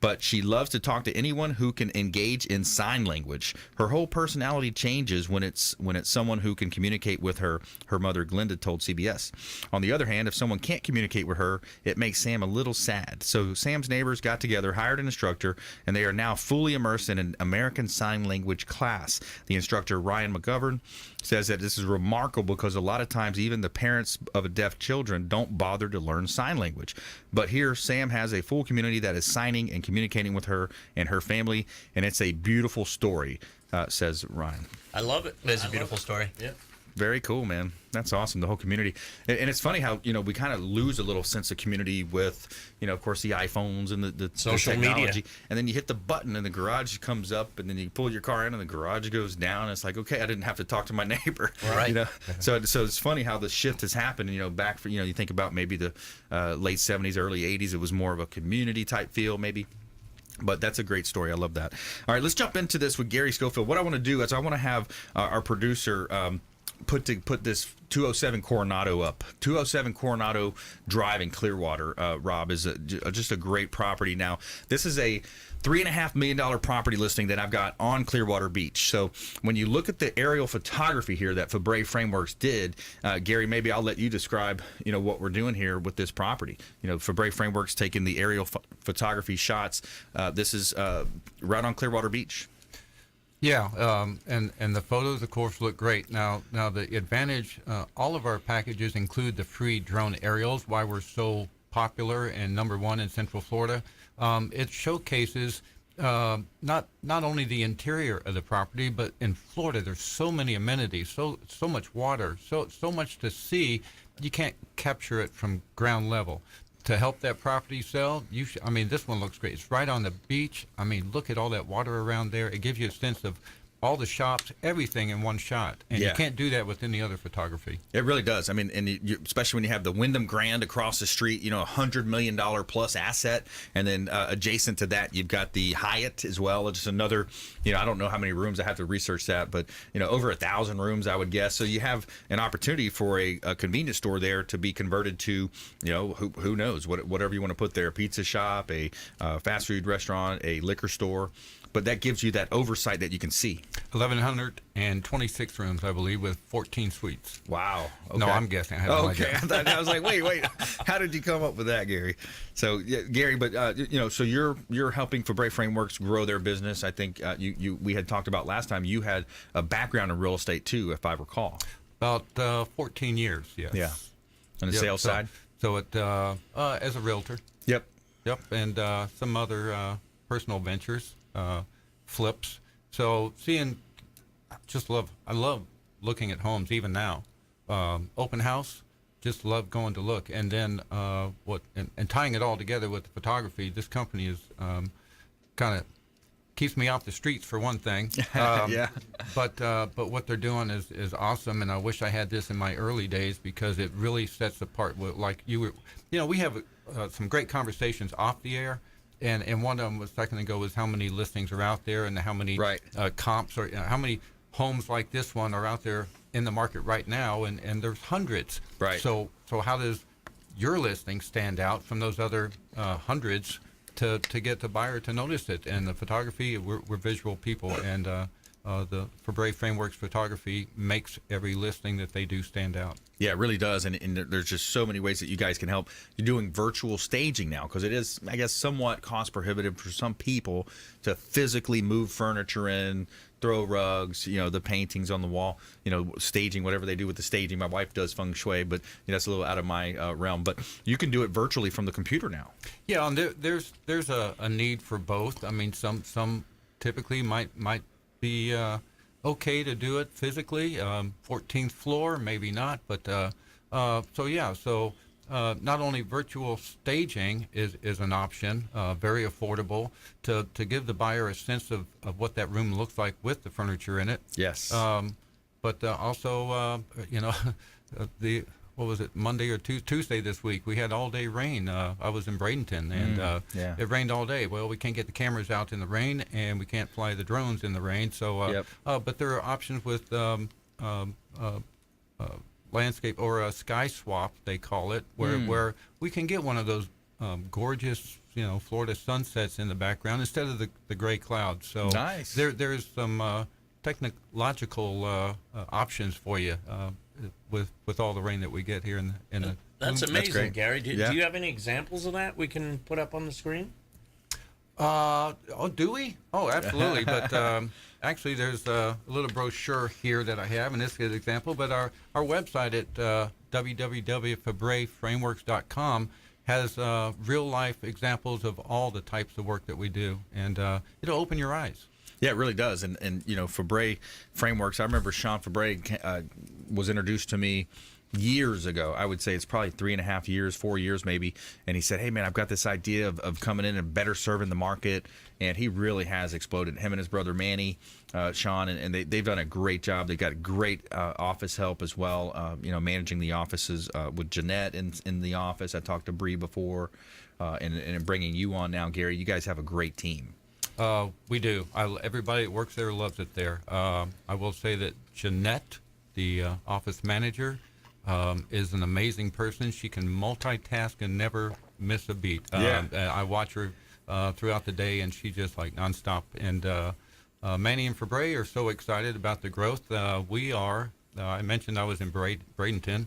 but she loves to talk to anyone who can engage in sign language. Her whole personality changes when it's someone who can communicate with her, her mother Glenda told CBS. On the other hand, if someone can't communicate with her, it makes Sam a little sad. So Sam's neighbors got together, hired an instructor, and they are now fully immersed in an American Sign Language class. The instructor, Ryan McGovern, says that this is remarkable because a lot of times even the parents of deaf children don't bother to learn sign language. But here, Sam has a full community that is signing and communicating with her and her family, and it's a beautiful story, says Ryan. I love it. It's a beautiful story. Yeah. Very cool, man. That's awesome, the whole community. And it's funny how, we kind of lose a little sense of community with, of course, the iPhones and the social technology. media. And then you hit the button and the garage comes up, and then you pull your car in and the garage goes down. And it's like, okay, I didn't have to talk to my neighbor. Right. So it's funny how the shift has happened. Back for, you think about maybe the late 70s, early 80s, it was more of a community type feel maybe. But that's a great story. I love that. All right, let's jump into this with Garry Schofield. What I want to do is I want to have our producer put this 207 Coronado up. 207 Coronado Drive in Clearwater, Rob, is just a great property. Now, this is a $3.5 million property listing that I've got on Clearwater Beach. So when you look at the aerial photography here that Febre Frameworks did, Garry, maybe I'll let you describe, what we're doing here with this property. Febre Frameworks taking the aerial photography shots. This is right on Clearwater Beach. Yeah, and the photos, of course, look great. Now the advantage, all of our packages include the free drone aerials. Why we're so popular and #1 in Central Florida. It showcases not only the interior of the property, but in Florida there's so many amenities, so much water, so much to see. You can't capture it from ground level. To help that property sell, this one looks great. It's right on the beach. Look at all that water around there. It gives you a sense of all the shops, everything in one shot. And you can't do that with any other photography. It really does. Especially when you have the Wyndham Grand across the street, $100 million plus asset. And then adjacent to that, you've got the Hyatt as well. Just another, I don't know how many rooms. I have to research that, but, over 1,000 rooms, I would guess. So you have an opportunity for a convenience store there to be converted to, who knows, whatever you want to put there, a pizza shop, a fast food restaurant, a liquor store. But that gives you that oversight that you can see. 1,126 rooms, I believe, with 14 suites. Wow. Okay. No, I'm guessing. I have no idea. I was like, wait. How did you come up with that, Garry? So, Garry, but so you're helping Febre Frameworks grow their business. I think we had talked about last time. You had a background in real estate too, if I recall. About 14 years. Yes. Yeah. On the sales side. So as a realtor. Yep. And some other personal ventures. Flips. So I love looking at homes even now. Open house, just love going to look. And then and tying it all together with the photography, this company is kind of keeps me off the streets for one thing. Yeah. But what they're doing is awesome, and I wish I had this in my early days because it really sets apart. Like you were, we have some great conversations off the air. And one of them a second ago was how many listings are out there and how many comps or how many homes like this one are out there in the market right now, and there's hundreds. Right. So how does your listing stand out from those other hundreds to get the buyer to notice it? And the photography, we're visual people, and the Febre Frameworks photography makes every listing that they do stand out. Yeah, it really does, and there's just so many ways that you guys can help. You're doing virtual staging now because it is, I guess, somewhat cost prohibitive for some people to physically move furniture in, throw rugs, the paintings on the wall, staging, whatever they do with the staging. My wife does feng shui, but that's a little out of my realm. But you can do it virtually from the computer now. Yeah, and there's a need for both. I mean, some typically might be okay to do it physically. 14th floor, maybe not, but so not only virtual staging is an option, very affordable to give the buyer a sense of what that room looks like with the furniture in it. Yes. But also, what was it, Monday or Tuesday this week, we had all-day rain. I was in Bradenton, and it rained all day. Well, we can't get the cameras out in the rain, and we can't fly the drones in the rain. So, but there are options with landscape or a sky swap, they call it, where we can get one of those gorgeous, Florida sunsets in the background instead of the gray clouds. So nice. There's some technological options for you. With all the rain that we get here in the That's amazing, great. Gary. Do you have any examples of that we can put up on the screen? Do we? Oh, absolutely. But actually, there's a little brochure here that I have, and this is an example. But our website at www.febreframeworks.com has real-life examples of all the types of work that we do, and it'll open your eyes. Yeah, it really does. And Febre Frameworks, I remember Sean Febre was introduced to me years ago. I would say it's probably 3.5 years, 4 years maybe. And he said, hey, man, I've got this idea of coming in and better serving the market. And he really has exploded. Him and his brother Manny, Sean, and they've done a great job. They've got great office help as well, managing the offices with Jeanette in the office. I talked to Bree before, and bringing you on now, Gary. You guys have a great team. We do. Everybody that works there loves it there. I will say that Jeanette, the office manager, is an amazing person. She can multitask and never miss a beat. I watch her throughout the day, and she's just like nonstop. And Manny and Febre are so excited about the growth. We are. I mentioned I was in Bradenton.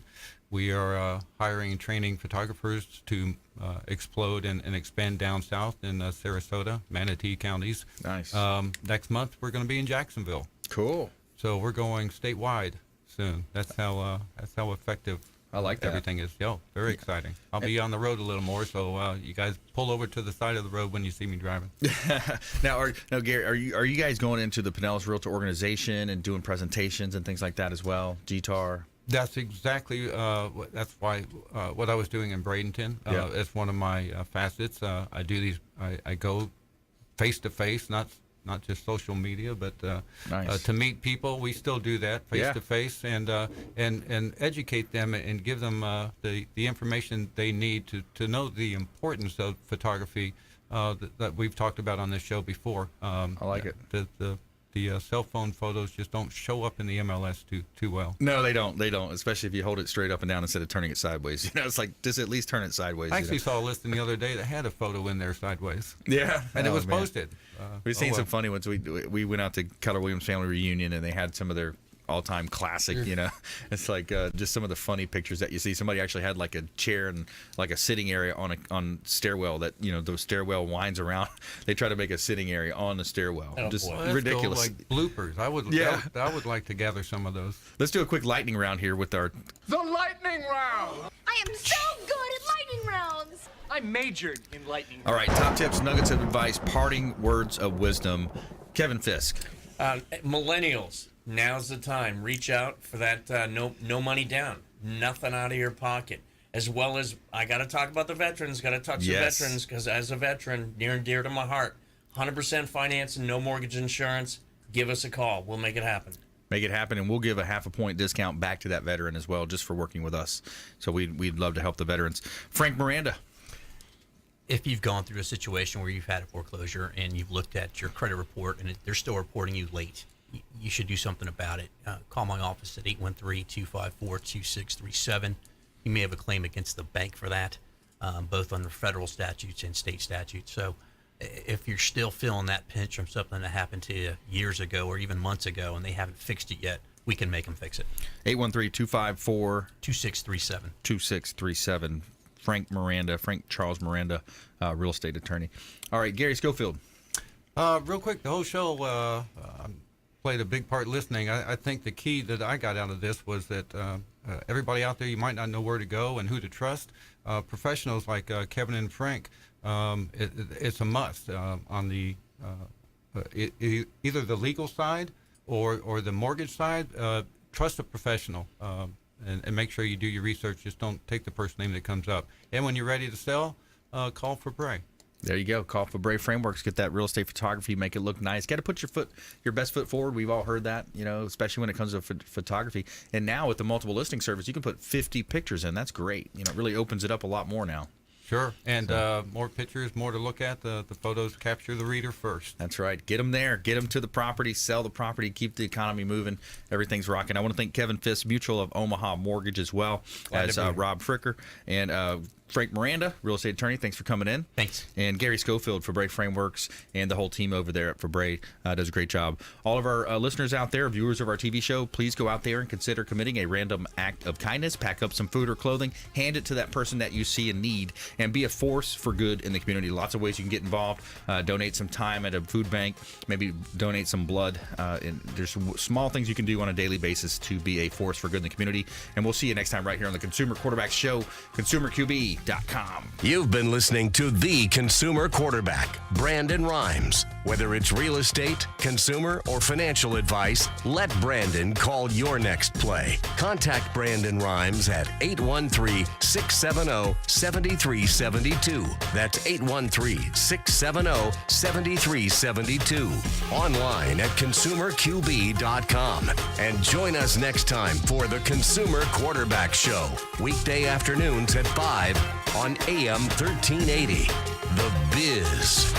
We are hiring and training photographers to explode and expand down south in Sarasota, Manatee counties. Nice. Next month, we're going to be in Jacksonville. Cool. So we're going statewide soon. That's how effective I like that. Everything is. Very exciting. I'll be on the road a little more, so you guys pull over to the side of the road when you see me driving. Now, Gary, are you guys going into the Pinellas Realtor organization and doing presentations and things like that as well? GTAR? That's exactly that's why what I was doing in Bradenton. It's one of my facets. I do these. I go face to face, not just social media, but nice. To meet people. We still do that face to face, and educate them and give them the information they need to know the importance of photography that we've talked about on this show before. I like it. The cell phone photos just don't show up in the MLS too well. No, they don't. They don't, especially if you hold it straight up and down instead of turning it sideways. It's like, just at least turn it sideways. I actually saw a listing the other day that had a photo in there sideways. Yeah. And it was posted. We've seen some funny ones. We went out to Keller Williams Family Reunion, and they had some of their all-time classic, It's like just some of the funny pictures that you see. Somebody actually had like a chair and like a sitting area on stairwell that, the stairwell winds around. They try to make a sitting area on the stairwell. Just ridiculous. Like bloopers. I would like to gather some of those. Let's do a quick lightning round here with our... The lightning round! I am so good at lightning rounds! I majored in lightning rounds. All right, top tips, nuggets of advice, parting words of wisdom. Kevin Fiske. Millennials. Now's the time. Reach out for that no money down, nothing out of your pocket. As well as, I got to talk about the veterans, got to touch the veterans, because as a veteran, near and dear to my heart, 100% finance and no mortgage insurance, give us a call. We'll make it happen. Make it happen, and we'll give a 0.5 point discount back to that veteran as well, just for working with us. So we'd love to help the veterans. Frank Miranda. If you've gone through a situation where you've had a foreclosure and you've looked at your credit report and they're still reporting you late, you should do something about it. Call my office at 813-254-2637. You may have a claim against the bank for that, both under federal statutes and state statutes. So if you're still feeling that pinch from something that happened to you years ago or even months ago and they haven't fixed it yet, we can make them fix it. 813-254-2637. 2637. Frank Charles Miranda, real estate attorney. All right, Garry Schofield. Real quick, the whole show played a big part listening. I think the key that I got out of this was that everybody out there, you might not know where to go and who to trust. Professionals like Kevin and Frank, it's a must on the either the legal side or the mortgage side. Trust a professional and make sure you do your research. Just don't take the first name that comes up. And when you're ready to sell, call Febre. There you go. Call Febre Frameworks. Get that real estate photography. Make it look nice. Got to put your best foot forward. We've all heard that, especially when it comes to photography. And now with the multiple listing service, you can put 50 pictures in. That's great. It really opens it up a lot more now. Sure. And more pictures, more to look at. The photos capture the reader first. That's right. Get them there. Get them to the property. Sell the property. Keep the economy moving. Everything's rocking. I want to thank Kevin Fiske, Mutual of Omaha Mortgage, as well as Rob Fricker and Frank Miranda, real estate attorney. Thanks for coming in. Thanks. And Garry Schofield, Febre Frameworks, and the whole team over there at Febre does a great job. All of our listeners out there, viewers of our TV show, please go out there and consider committing a random act of kindness. Pack up some food or clothing, hand it to that person that you see in need, and be a force for good in the community. Lots of ways you can get involved. Donate some time at a food bank, maybe donate some blood. And there's small things you can do on a daily basis to be a force for good in the community. And we'll see you next time right here on the Consumer Quarterback Show, consumerqb.com. You've been listening to the Consumer Quarterback, Brandon Rhymes. Whether it's real estate, consumer, or financial advice, let Brandon call your next play. Contact Brandon Rhymes at 813-670-7372. That's 813-670-7372. Online at consumerqb.com. And join us next time for the Consumer Quarterback Show, weekday afternoons at 5 on AM 1380. The Biz.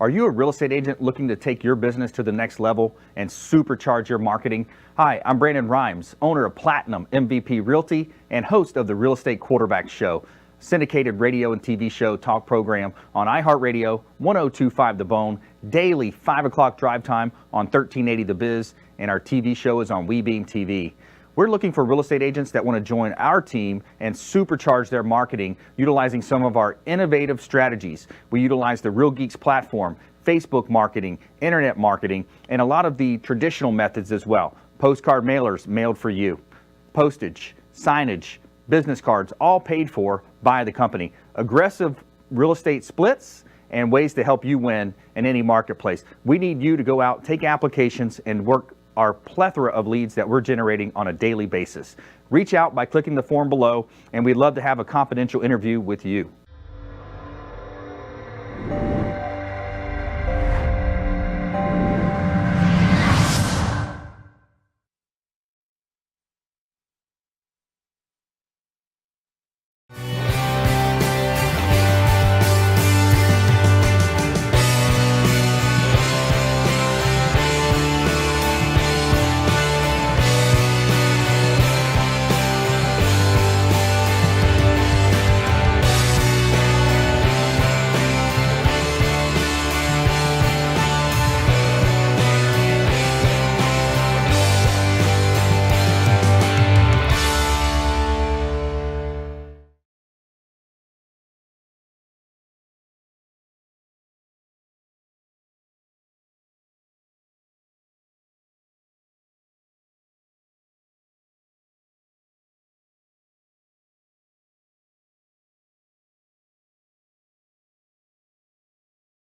Are you a real estate agent looking to take your business to the next level and supercharge your marketing? Hi, I'm Brandon Rhymes, owner of Platinum MVP Realty and host of the Real Estate Quarterback Show, syndicated radio and TV show talk program on iHeartRadio, 102.5 The Bone, daily 5 o'clock drive time on 1380 The Biz, and our TV show is on WeBeam TV. We're looking for real estate agents that want to join our team and supercharge their marketing utilizing some of our innovative strategies. We utilize the Real Geeks platform, Facebook marketing, internet marketing, and a lot of the traditional methods as well. Postcard mailers mailed for you, postage, signage, business cards, all paid for by the company. Aggressive real estate splits and ways to help you win in any marketplace. We need you to go out, take applications, and work our plethora of leads that we're generating on a daily basis. Reach out by clicking the form below, and we'd love to have a confidential interview with you.